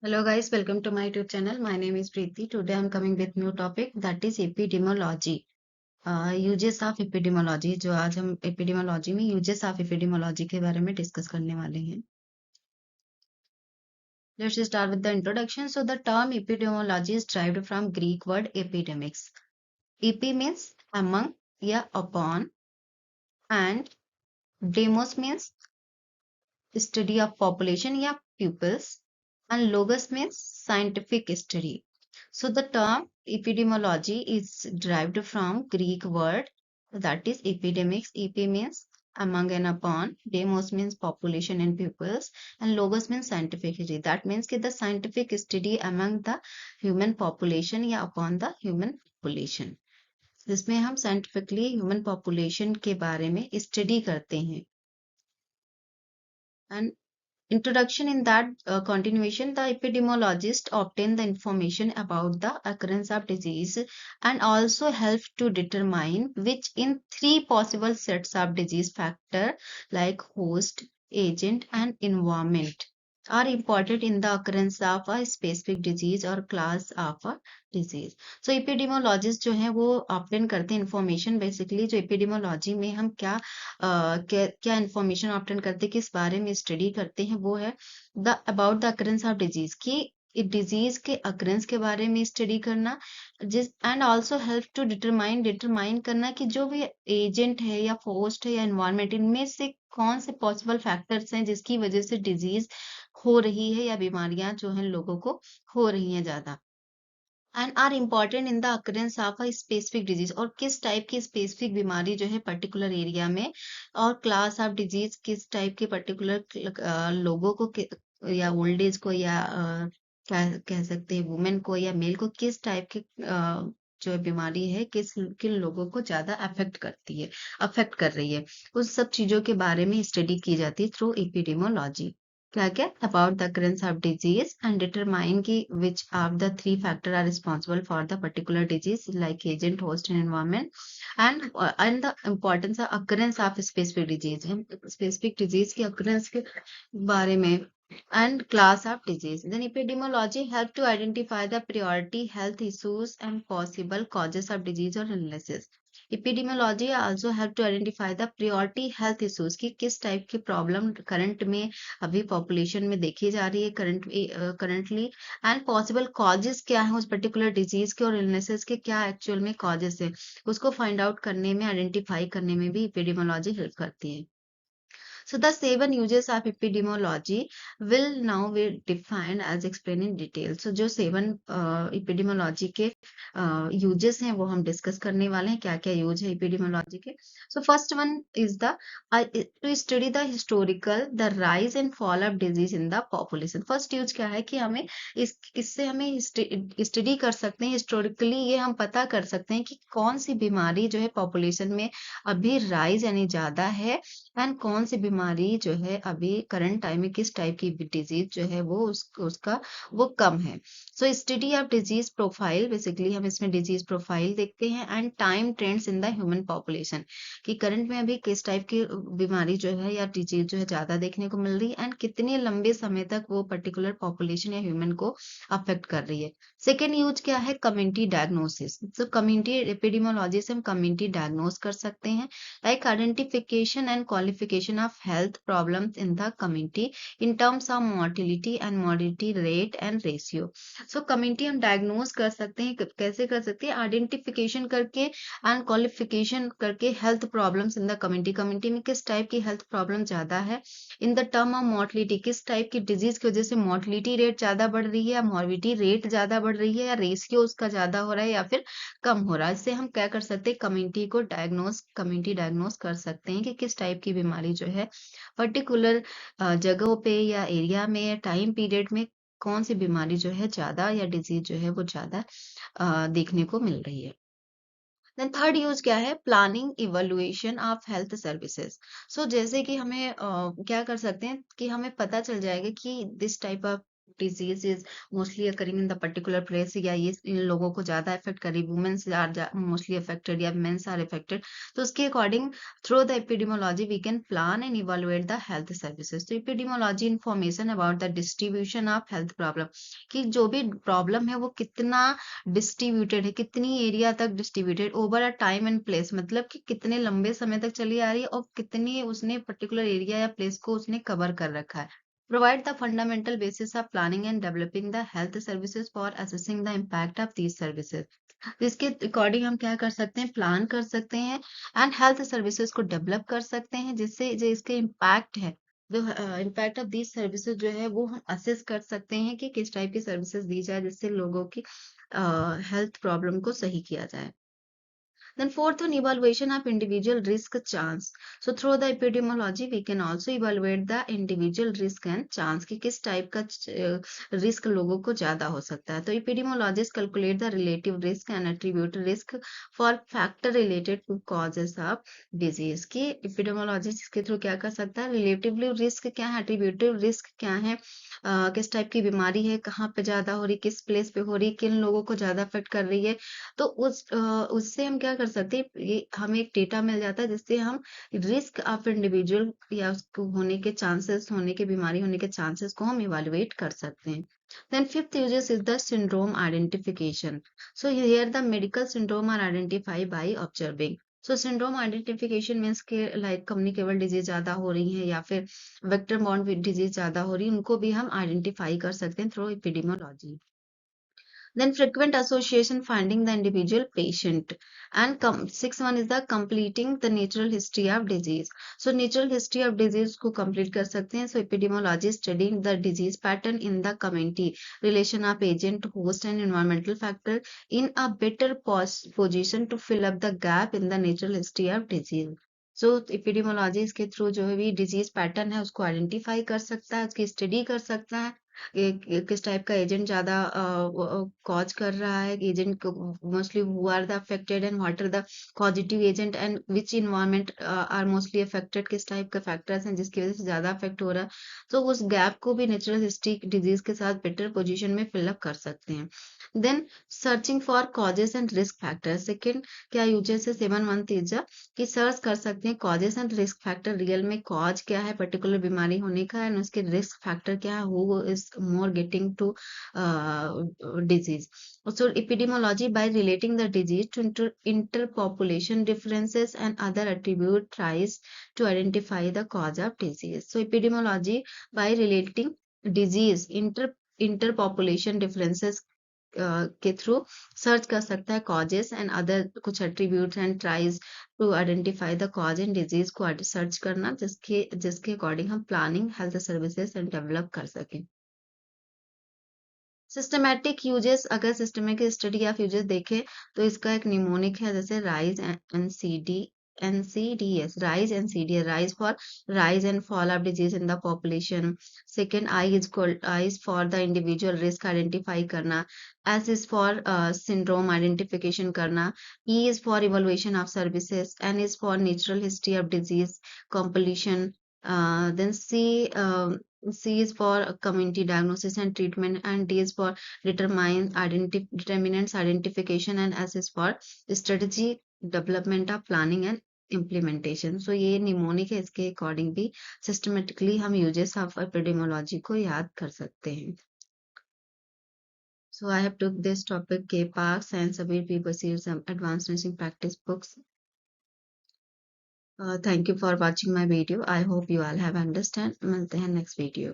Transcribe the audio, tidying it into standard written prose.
Hello guys, welcome to my YouTube channel. My name is Preeti. Today I'm coming with new topic that is epidemiology. Uses of epidemiology जो आज हम epidemiology में uses of epidemiology के बारे में discuss करने वाले हैं. Let's start with the introduction. So the term epidemiology is derived from Greek word epidemics. Epi means among या upon and demos means study of population या pupils and logos means scientific study. So the term epidemiology is derived from Greek word that is epidemics. Epi means among and upon, demos means population and pupils, and logos means scientific study. That means कि the scientific study among the human population या upon the human population. जिसमें हम scientifically human population के बारे में study करते हैं. And introduction in that continuation, the epidemiologist obtain the information about the occurrence of disease and also help to determine which in three possible sets of disease factor like host, agent and environment are important in the occurrence of a specific disease or class of a disease. So epidemiologist जो है वो obtain करते हैं information. Basically जो epidemiology में हम क्या information obtain करते हैं, किस बारे में स्टडी करते हैं, वो है the about the occurrence of disease की डिजीज के अकरेंस के बारे में स्टडी करना, जिस and also help to determine करना कि जो भी एजेंट है या फोस्ट है या एनवायरमेंट, इनमें से कौन से पॉसिबल फैक्टर्स हैं जिसकी वजह से डिजीज हो रही है या बीमारियां जो है लोगों को हो रही हैं ज्यादा, and are important in the occurrence of a specific disease, और किस टाइप की स्पेसिफिक बीमारी जो है पर्टिकुलर एरिया में, और क्लास ऑफ डिजीज किस टाइप के पर्टिकुलर लोगों को या ओल्ड एज को या क्या कह सकते हैं वुमेन को या मेल को किस टाइप के जो बीमारी है किन लोगों को ज्यादा अफेक्ट कर रही है, उस सब चीजों के बारे में स्टडी की जाती है थ्रू एपिडेमोलॉजी. क्या क्या about the occurrence of disease and determine की which of the three factor are responsible for the particular disease like agent, host and environment, and the importance of occurrence of specific disease, specific disease की occurrence के बारे में, and class of disease. Then epidemiology help to identify the priority health issues and possible causes of disease or illnesses. Epidemiology also help to identify the priority health issues कि किस type की problem current में अभी population में देखी जा रही है करंटली, एंड पॉसिबल कॉजेस क्या है उस पर्टिकुलर डिजीज के और इलनेसेस के, क्या एक्चुअल में कॉजेस है उसको फाइंड आउट करने में, आइडेंटिफाई करने में भी epidemiology हेल्प करती है. So the 7 uses of epidemiology will now be defined as explained in detail. So जो 7 epidemiology के uses हैं वो हम डिस्कस करने वाले हैं, क्या क्या यूज है epidemiology के. So first one is to study the historical, the rise and fall of disease in the population. First use क्या है कि हमें इससे हमें स्टडी कर सकते हैं हिस्टोरिकली, ये हम पता कर सकते हैं कि कौन सी बीमारी जो है पॉपुलेशन में अभी राइज यानी ज्यादा है, एंड कौन सी बीमारी जो है अभी करंट टाइम में किस टाइप की डिजीज जो है वो उसका वो कम है. So study of disease profile, basically हम इसमें डिजीज प्रोफाइल देखते हैं, and time trends in the human population कि करंट में अभी किस टाइप की बीमारी जो है या डिजीज जो है ज्यादा देखने को मिल रही है, एंड कितने लंबे समय तक वो पर्टिकुलर पॉपुलेशन या ह्यूमन को अफेक्ट कर रही है. सेकेंड यूज क्या है, कम्युनिटी डायग्नोसिस. सो कम्युनिटी एपिडेमियोलॉजी से हम कम्युनिटी डायग्नोस कर सकते हैं, like identification and qualification of health problems in the community in terms of mortality and morbidity rate and ratio. So community हम diagnose कर सकते हैं, कैसे कर सकते हैं, identification करके and qualification करके health problems in the community में किस टाइप की health problem ज्यादा है, in the term of mortality किस टाइप की disease की वजह से mortality rate ज्यादा बढ़ रही है या morbidity rate ज्यादा बढ़ रही है या ratio उसका ज्यादा हो रहा है या फिर कम हो रहा है. इससे हम क्या कर सकते हैं, कम्युनिटी डायग्नोस कर सकते हैं कि किस टाइप की बीमारी जो है पर्टिकुलर जगहों पे या एरिया में या टाइम पीरियड में कौन सी बीमारी जो है ज्यादा या डिजीज जो है वो ज्यादा देखने को मिल रही है. देन थर्ड यूज क्या है, planning evaluation of health services. So जैसे कि हमें क्या कर सकते हैं कि हमें पता चल जाएगा कि this type of disease is mostly occurring in the particular place, या ये इन लोगों को ज्यादा इफेक्ट करी, वुमेन्स आर मोस्टली अफेक्टेड या मेंस आर अफेक्टेड, तो उसके according through the epidemiology we can plan and evaluate the health services. तो epidemiology information about the distribution of health problem, कि जो भी प्रॉब्लम है वो कितना डिस्ट्रीब्यूटेड है, कितनी एरिया तक distributed over a time and place, मतलब कि कितने लंबे समय तक चली आ रही है और कितनी उसने पर्टिकुलर एरिया या प्लेस को उसने कवर कर रखा है। Provide the fundamental basis of planning and developing the health services for assessing the impact of these services. तो इसके अकॉर्डिंग हम क्या कर सकते हैं, प्लान कर सकते हैं एंड हेल्थ सर्विसेज को डेवलप कर सकते हैं, जिससे जो इसके इम्पैक्ट है, जो इम्पैक्ट ऑफ दीज सर्विसेज जो है वो हम असेस कर सकते हैं कि किस टाइप की सर्विसेज दी जाए जिससे लोगों की हेल्थ प्रॉब्लम को सही किया जाए। Then fourth one, evaluation of individual risk chance. So through the epidemiology, we can also evaluate the individual risk and chance कि किस टाइप का रिस्क लोगों को ज्यादा हो सकता है। तो epidemiologists calculate the relative risk and attribute risk for factor related to causes of disease। कि epidemiologist इसके थ्रू क्या कर सकता है, रिलेटिवली रिस्क क्या है, एट्रीब्यूटिव रिस्क क्या है, किस टाइप की बीमारी है, कहाँ पे ज्यादा हो रही, किस प्लेस पे हो रही, किन लोगों को ज्यादा अफेक्ट कर रही है। तो उससे हम क्या कर सकते हैं, ये हमें एक डेटा मिल जाता है जिससे हम रिस्क ऑफ इंडिविजुअल या उसको होने के चांसेस, होने के बीमारी होने के चांसेस को हम इवेलुएट कर सकते हैं। Then fifth uses is the syndrome identification. So here the medical syndrome are identified by observing. So syndrome identification means के like communicable disease ज्यादा हो रही है या फिर vector borne disease ज्यादा हो रही है, उनको भी हम आइडेंटिफाई कर सकते हैं through epidemiology। Then frequent association finding the individual patient. And sixth one is the completing the natural history of disease. So natural history of disease को complete कर सकते हैं. So epidemiology studying the disease pattern in the community, relation of agent, host and environmental factor in a better position to fill up the gap in the natural history of disease. So epidemiology इसके through जो है भी disease pattern है उसको identify कर सकता है, उसकी स्टडी कर सकता है, किस टाइप का एजेंट ज्यादा कॉज कर रहा है, agent mostly who are the affected and what are the positive agent and which environment are mostly affected, किस टाइप का फैक्टर्स हैं जिसकी वजह से ज्यादा अफेक्ट हो रहा है। तो उस गैप को भी नेचुरल हिस्ट्री डिजीज के साथ बेटर पोजिशन में फिलअप कर सकते हैं। Then searching for causes and risk factor, second क्या यूजेस है 7 1 तीजा कि सर्च कर सकते हैं causes and risk factor, real में कॉज क्या है पर्टिकुलर बीमारी होने का एंड उसके रिस्क फैक्टर क्या है, who is more getting to disease. So epidemiology by relating the disease to interpopulation differences and other attribute tries to identify the cause of disease. So epidemiology by relating disease interpopulation differences के through search कर सकता है causes and other कुछ attributes and tries to identify the cause and disease को search करना जिसके according हम planning health services and develop कर सकें। सिस्टमैटिक यूजेस, अगर सिस्टमैटिक स्टडी ऑफ यूजेस देखें तो इसका एक निमोनिक है जैसे rise NCD NCDS, rise NCDS, rise for rise and fall of disease in the population. Second, I is for the individual risk identify करना. S is for syndrome identification करना. E is for evaluation of services. N is for natural history of disease completion. Then C is for community diagnosis and treatment, and D is for determinants identification, and S is for strategy development of planning and implementation. So ये mnemonic है, इसके according भी systematically हम uses of epidemiology को याद कर सकते हैं। So I have took this topic के पास and Sabir P. some advanced nursing practice books. Thank you for watching my video. I hope you all have understand. मिलते हैं next video.